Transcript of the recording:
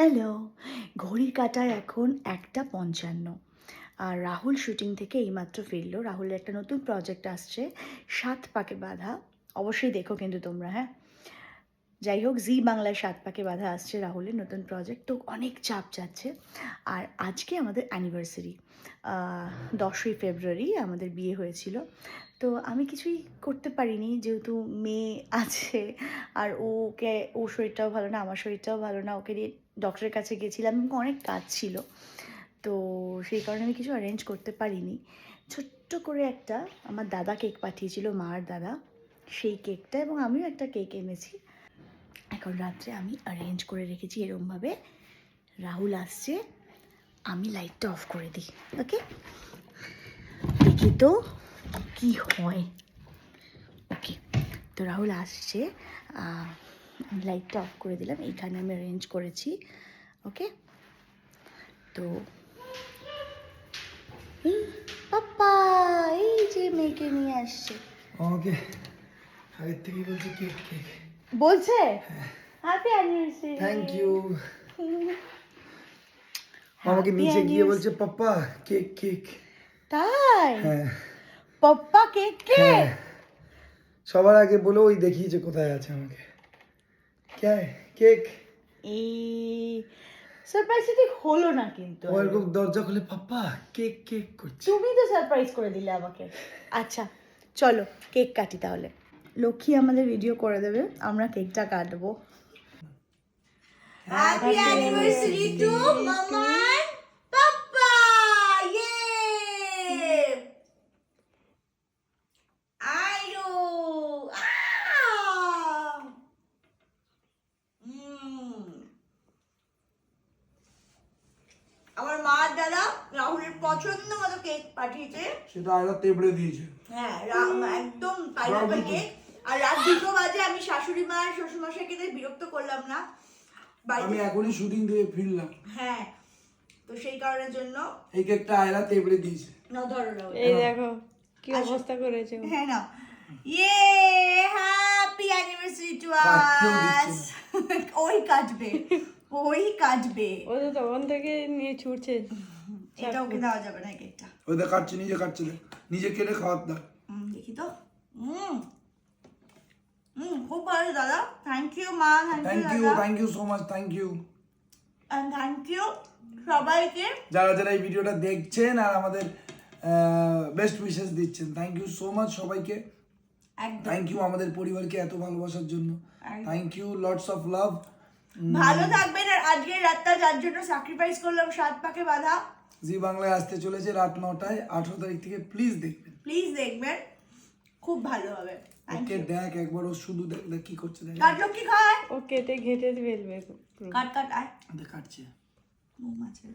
Hello, ঘড়ির কাঁটায় এখন 1:55 আর Rahul shooting থেকে এইমাত্র ফিরলো। রাহুলের একটা নতুন প্রজেক্ট আসছে, 'সাত পাকে বাঁধা'। অবশ্যই দেখো কিন্তু তোমরা, হ্যাঁ। যাই হোক, জি বাংলায় 'সাত পাকে বাঁধা' আসছে রাহুলের নতুন প্রজেক্ট, তো অনেক চাপ যাচ্ছে। আর আজকে আমাদের অ্যানিভার্সারি, 10ই ফেব্রুয়ারি আমাদের বিয়ে হয়েছিল। তো আমি কিছুই করতে পারিনি, যেহেতু মেয়ে আছে আর ওর শরীরটাও ভালো না, আমার শরীরটাও ভালো না। ওকে নিয়ে ডক্টরের কাছে গেছিলাম, অনেক কাজ ছিল। তো সেই কারণে আমি কিছু অ্যারেঞ্জ করতে পারিনি। ছোট্ট করে একটা আমার দাদা কেক পাঠিয়েছিল, মার দাদা, সেই কেকটা, এবং আমিও একটা কেক এনেছি। এখন রাত্রে আমি অ্যারেঞ্জ করে রেখেছি এরমভাবে, রাহুল আসছে, আমি লাইটটা অফ করে দিই। ওকে, দেখি তো কি হয়। ওকে, তো রাহুল আসছে, লাইটটা অফ করে দিলাম, এইখানে আমি অ্যারেঞ্জ করেছি। ওকে, তো এই পাপ্পা, এই যে মেয়েকে নিয়ে আসছে, আমাকে আগের থেকেই বলছে কেক কেক বলছে হ্যাপি অ্যানিভার্সারি। Thank you. আমাকে নিচে গিয়ে বলছে পাপ্পা কেক কেক। তাই? হ্যাঁ পাপ্পা কেক কে? হ্যাঁ, সবার আগে বলে ওই দেখিয়েছে কোথায় আছে আমাকে। কে কেক? এই সারপ্রাইজটা ঠিক হলো না কিন্তু। ও এরকম দরজা খুলে পাপ্পা কেক কেক করছে। তুমি তো সারপ্রাইজ করে দিলে আমাকে। আচ্ছা চলো কেক কাটি তাহলে। লক্ষ্মী আমাদের ভিডিও করে দেবে, আমরা কেকটা কাটবো। Happy anniversary to Mama and Papa! Yay! Ayo! Ah! আমার মা দাদা রাহুলের পছন্দ মতো কেক পাঠিয়েছে, সেটা আয়লা তেবড়ে দিয়েছে। হ্যাঁ একদম পাইনাপেল কেক। আর রাত 2টো বাজে, আমি শাশুড়ি মা আর শ্বশুরমশাইকে দিয়ে বিরক্ত করলাম না, আমি এখনই শুটিং দিয়ে ফিরলাম। হ্যাঁ, তো সেই কারণের জন্য এই কেকটা আয়লা তেবড়ে দিয়েছে। না ধরো রাহুল, এই দেখো কি অবস্থা করেছে ও। হ্যাঁ না, ইয়ে হ্যাপি অ্যানিভার্সারি টু কাটতেও দিচ্ছে আস। ওই কাটবে, ওই কাটবে, ও তো তখন থেকে নিয়ে ছুটছে। এটা ওকে দেওয়া যাবে না এই কেকটা। ওই দেখ কাটছে, নিজে কাটছে, নিজে কেটে খাওয়ার দাও। দেখি তো। খুব ভালো দাদা, থ্যাংক ইউ মা, thank you so much, thank you. And thank you সবাইকে যারা যারা এই ভিডিওটা দেখছেন আর আমাদের বেস্ট উইশেস দিচ্ছেন, থ্যাংক ইউ সো মাচ সবাইকে। একদম থ্যাংক ইউ আমাদের পরিবারকে এত ভালোবাসার জন্য। একদম। Thank you, lots of love. ভালো থাকবেন। আর আজকের রাতটা যার জন্য স্যাক্রিফাইস করলাম, 7 পাকে বাঁধা, জি বাংলায় আসতে চলেছে রাত 9টায়, 18 তারিখ থেকে প্লিজ দেখবেন। প্লিজ দেখবেন, খুব ভালো হবে। ওকে দেখ একবার, ও শুধু দেখ দেখ কি করছে, দেখ কাটলো কি খায়, ও কেটে ঘেটে ফেলবে পুরো। কাট কাট আয়, দেখ কাটছে। মৌমাছি।